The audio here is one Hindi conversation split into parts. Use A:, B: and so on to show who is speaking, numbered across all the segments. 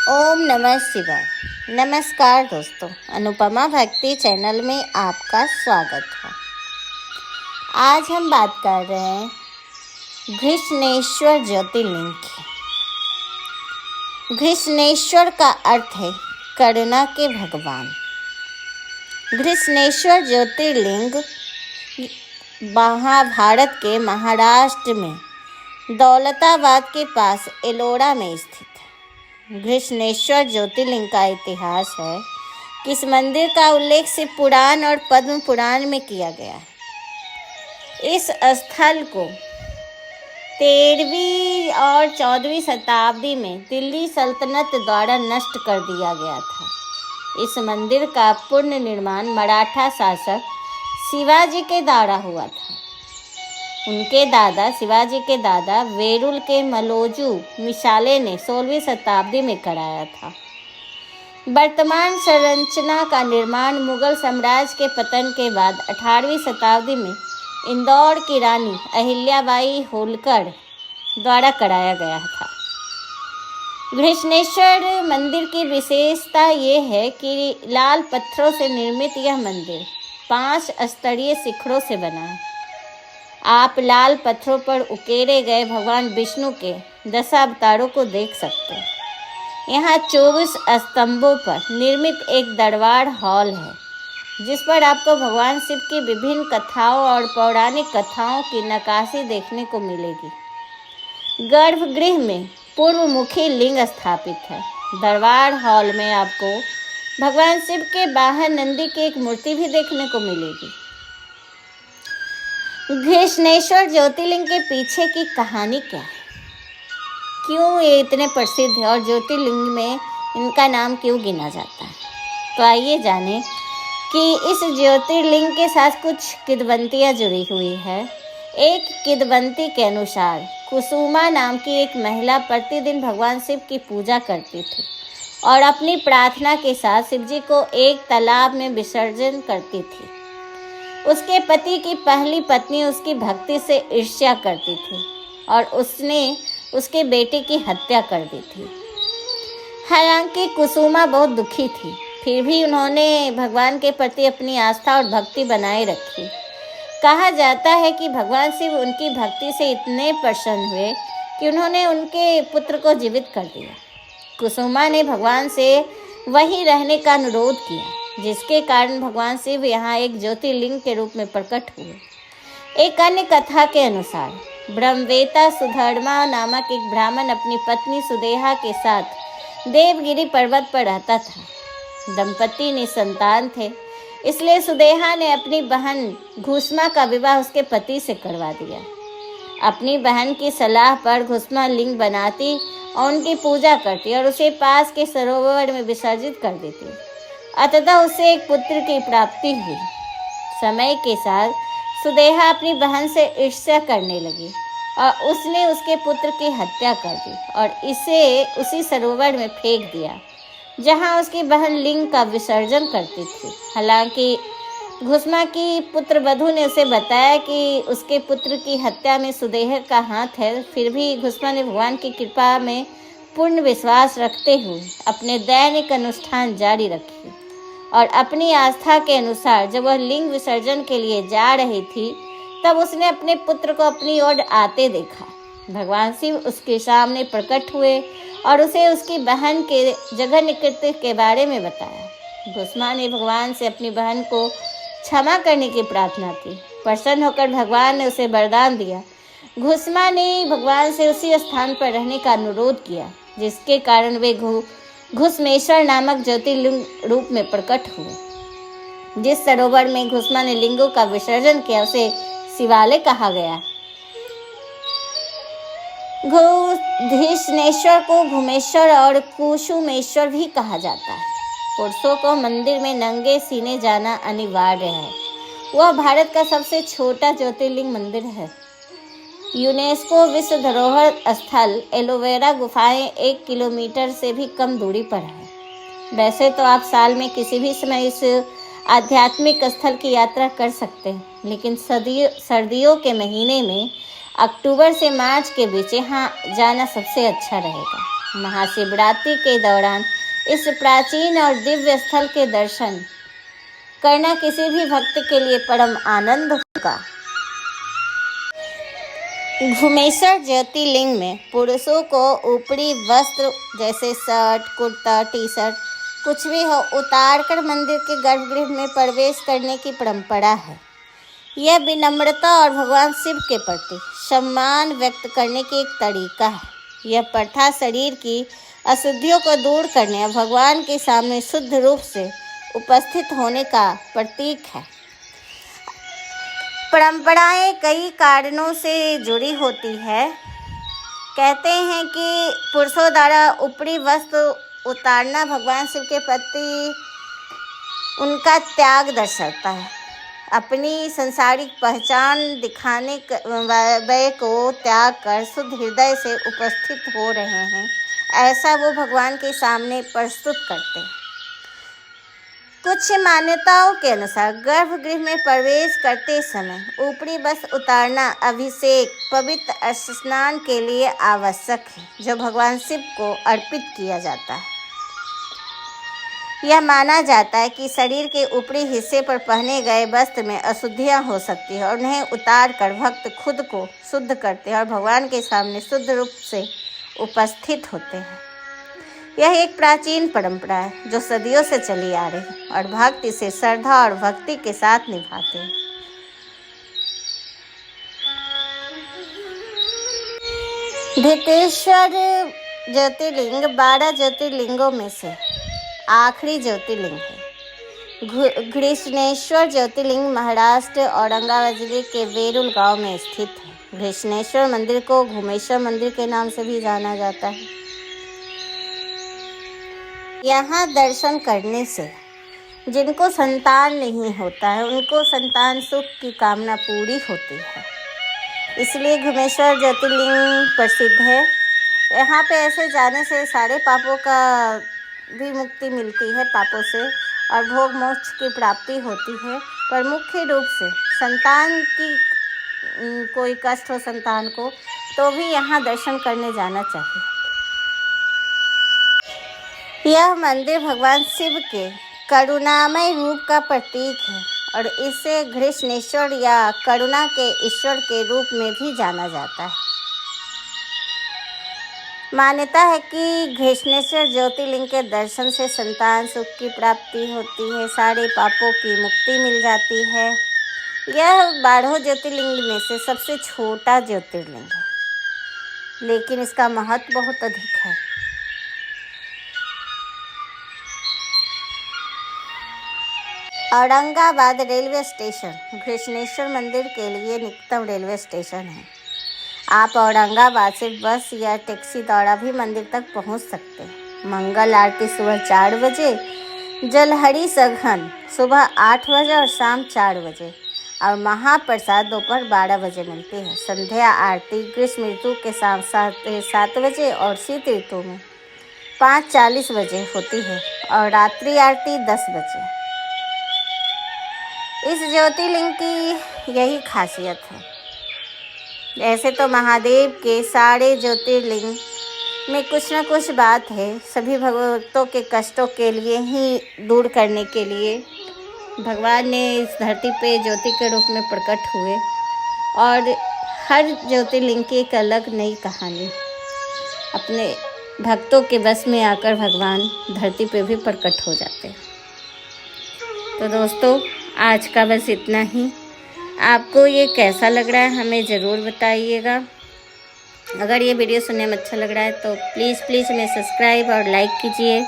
A: ओम नमः शिवाय। नमस्कार दोस्तों, अनुपमा भक्ति चैनल में आपका स्वागत है। आज हम बात कर रहे हैं घृष्णेश्वर ज्योतिर्लिंग की। घृष्णेश्वर का अर्थ है करुणा के भगवान। घृष्णेश्वर ज्योतिर्लिंग महाभारत के महाराष्ट्र में दौलताबाद के पास एलोरा में स्थित है। घृष्णेश्वर ज्योतिर्लिंग का इतिहास है कि इस मंदिर का उल्लेख शिव पुराण और पद्म पुराण में किया गया है। इस स्थल को 13वीं और 14वीं शताब्दी में दिल्ली सल्तनत द्वारा नष्ट कर दिया गया था। इस मंदिर का पुनर्निर्माण मराठा शासक शिवाजी के द्वारा हुआ था। उनके दादा शिवाजी के दादा वेरुल के मलोजू मिसाले ने 16वीं शताब्दी में कराया था। वर्तमान संरचना का निर्माण मुगल साम्राज्य के पतन के बाद 18वीं शताब्दी में इंदौर की रानी अहिल्याबाई होलकर द्वारा कराया गया था। घृष्णेश्वर मंदिर की विशेषता ये है कि लाल पत्थरों से निर्मित यह मंदिर 5 स्तरीय शिखरों से बना है। आप लाल पत्थरों पर उकेरे गए भगवान विष्णु के 10 अवतारों को देख सकते हैं। यहाँ 24 स्तंभों पर निर्मित एक दरबार हॉल है, जिस पर आपको भगवान शिव की विभिन्न कथाओं और पौराणिक कथाओं की नक्काशी देखने को मिलेगी। गर्भगृह में पूर्वमुखी लिंग स्थापित है। दरबार हॉल में आपको भगवान शिव के बाहर नंदी की एक मूर्ति भी देखने को मिलेगी। घृष्णेश्वर ज्योतिर्लिंग के पीछे की कहानी क्या है, क्यों ये इतने प्रसिद्ध है और ज्योतिर्लिंग में इनका नाम क्यों गिना जाता है, तो आइए जानें कि इस ज्योतिर्लिंग के साथ कुछ किंवदंतियाँ जुड़ी हुई है। एक किंवदंती के अनुसार कुसुमा नाम की एक महिला प्रतिदिन भगवान शिव की पूजा करती थी और अपनी प्रार्थना के साथ शिवजी को एक तालाब में विसर्जन करती थी। उसके पति की पहली पत्नी उसकी भक्ति से ईर्ष्या करती थी और उसने उसके बेटे की हत्या कर दी थी। हालांकि कुसुमा बहुत दुखी थी, फिर भी उन्होंने भगवान के प्रति अपनी आस्था और भक्ति बनाए रखी। कहा जाता है कि भगवान शिव उनकी भक्ति से इतने प्रसन्न हुए कि उन्होंने उनके पुत्र को जीवित कर दिया। कुसुमा ने भगवान से वहीं रहने का अनुरोध किया, जिसके कारण भगवान शिव यहाँ एक ज्योतिर्लिंग के रूप में प्रकट हुए। एक अन्य कथा के अनुसार ब्रह्मवेता सुधर्मा नामक एक ब्राह्मण अपनी पत्नी सुदेहा के साथ देवगिरी पर्वत पर रहता था। दंपति निसंतान थे, इसलिए सुदेहा ने अपनी बहन घुसमा का विवाह उसके पति से करवा दिया। अपनी बहन की सलाह पर घुसमा लिंग बनाती और उनकी पूजा करती और उसे पास के सरोवर में विसर्जित कर देती। अतः उसे एक पुत्र की प्राप्ति हुई। समय के साथ सुदेहा अपनी बहन से ईर्ष्या करने लगी और उसने उसके पुत्र की हत्या कर दी और इसे उसी सरोवर में फेंक दिया, जहां उसकी बहन लिंग का विसर्जन करती थी। हालांकि घुसमा की पुत्र वधू ने उसे बताया कि उसके पुत्र की हत्या में सुदेहा का हाथ है, फिर भी घुसमा ने भगवान की कृपा में पूर्ण विश्वास रखते हुए अपने दैनिक अनुष्ठान जारी रखे और अपनी आस्था के अनुसार जब वह लिंग विसर्जन के लिए जा रही थी, तब उसने अपने पुत्र को अपनी ओर आते देखा। भगवान शिव उसके सामने प्रकट हुए और उसे उसकी बहन के जघन्य कृत्य के बारे में बताया। घुसमा ने भगवान से अपनी बहन को क्षमा करने की प्रार्थना की। प्रसन्न होकर भगवान ने उसे वरदान दिया। घुसमा ने भगवान से उसी स्थान पर रहने का अनुरोध किया, जिसके कारण वे घुष्मेश्वर नामक ज्योतिर्लिंग रूप में प्रकट हुए। जिस सरोवर में घुसमा ने लिंगों का विसर्जन किया उसे शिवालय कहा गया। घृष्णेश्वर को घुमेश्वर और कुसुमेश्वर भी कहा जाता है। पुरुषों को मंदिर में नंगे सीने जाना अनिवार्य है। वह भारत का सबसे छोटा ज्योतिर्लिंग मंदिर है। यूनेस्को विश्व धरोहर स्थल एलोवेरा गुफाएं 1 किलोमीटर से भी कम दूरी पर है। वैसे तो आप साल में किसी भी समय इस आध्यात्मिक स्थल की यात्रा कर सकते हैं, लेकिन सर्दियों के महीने में अक्टूबर से मार्च के बीच यहाँ जाना सबसे अच्छा रहेगा। महाशिवरात्रि के दौरान इस प्राचीन और दिव्य स्थल के दर्शन करना किसी भी भक्त के लिए परम आनंद होगा। घुमेश्वर ज्योतिर्लिंग में पुरुषों को ऊपरी वस्त्र जैसे शर्ट, कुर्ता, टी शर्ट कुछ भी हो उतार कर मंदिर के गर्भगृह में प्रवेश करने की परंपरा है। यह विनम्रता और भगवान शिव के प्रति सम्मान व्यक्त करने की एक तरीका है। यह प्रथा शरीर की अशुद्धियों को दूर करने और भगवान के सामने शुद्ध रूप से उपस्थित होने का प्रतीक है। परंपराएं कई कारणों से जुड़ी होती है। कहते हैं कि पुरुषों द्वारा ऊपरी वस्त्र उतारना भगवान शिव के प्रति उनका त्याग दर्शाता है। अपनी सांसारिक पहचान दिखाने वय को त्याग कर शुद्ध हृदय से उपस्थित हो रहे हैं, ऐसा वो भगवान के सामने प्रस्तुत करते हैं। कुछ मान्यताओं के अनुसार गर्भगृह में प्रवेश करते समय ऊपरी वस्त्र उतारना अभिषेक पवित्र स्नान के लिए आवश्यक है, जो भगवान शिव को अर्पित किया जाता है। यह माना जाता है कि शरीर के ऊपरी हिस्से पर पहने गए वस्त्र में अशुद्धियां हो सकती है और उन्हें उतार कर भक्त खुद को शुद्ध करते हैं और भगवान के सामने शुद्ध रूप से उपस्थित होते हैं। यह एक प्राचीन परंपरा है जो सदियों से चली आ रही है और भक्त इसे श्रद्धा और भक्ति के साथ निभाते हैं। भितेश्वर ज्योतिर्लिंग 12 ज्योतिर्लिंगों में से आखिरी ज्योतिर्लिंग है। घृष्णेश्वर ज्योतिर्लिंग महाराष्ट्र औरंगाबाद जिले के वेरुल गांव में स्थित है। घृष्णेश्वर मंदिर को घुमेश्वर मंदिर के नाम से भी जाना जाता है। यहाँ दर्शन करने से जिनको संतान नहीं होता है उनको संतान सुख की कामना पूरी होती है, इसलिए घुमेश्वर ज्योतिर्लिंग प्रसिद्ध है। यहाँ पे ऐसे जाने से सारे पापों का भी मुक्ति मिलती है, पापों से, और भोग मोक्ष की प्राप्ति होती है। पर मुख्य रूप से संतान की कोई कष्ट हो संतान को तो भी यहाँ दर्शन करने जाना चाहिए। यह मंदिर भगवान शिव के करुणामय रूप का प्रतीक है और इसे घृष्णेश्वर या करुणा के ईश्वर के रूप में भी जाना जाता है। मान्यता है कि घृष्णेश्वर ज्योतिर्लिंग के दर्शन से संतान सुख की प्राप्ति होती है, सारे पापों की मुक्ति मिल जाती है। यह 12 ज्योतिर्लिंग में से सबसे छोटा ज्योतिर्लिंग है, लेकिन इसका महत्व बहुत अधिक है। औरंगाबाद रेलवे स्टेशन घृष्णेश्वर मंदिर के लिए निकटतम रेलवे स्टेशन है। आप औरंगाबाद से बस या टैक्सी द्वारा भी मंदिर तक पहुंच सकते हैं। मंगल आरती सुबह 4 बजे, जलहरी सघन सुबह 8 बजे और शाम 4 बजे और महाप्रसाद दोपहर 12 बजे मिलती है। संध्या आरती ग्रीष्म ऋतु के शाम 7 बजे और शीत ऋतु में 5:40 बजे होती है और रात्रि आरती 10 बजे। इस ज्योतिर्लिंग की यही खासियत है। ऐसे तो महादेव के सारे ज्योतिर्लिंग में कुछ न कुछ बात है। सभी भक्तों के कष्टों के लिए ही दूर करने के लिए भगवान ने इस धरती पे ज्योति के रूप में प्रकट हुए और हर ज्योतिर्लिंग की एक अलग नई कहानी अपने भक्तों के बस में आकर भगवान धरती पे भी प्रकट हो जाते हैं। तो दोस्तों, आज का बस इतना ही। आपको ये कैसा लग रहा है हमें ज़रूर बताइएगा। अगर ये वीडियो सुनने में अच्छा लग रहा है तो प्लीज़ हमें सब्सक्राइब और लाइक कीजिए।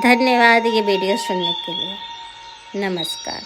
A: धन्यवाद ये वीडियो सुनने के लिए। नमस्कार।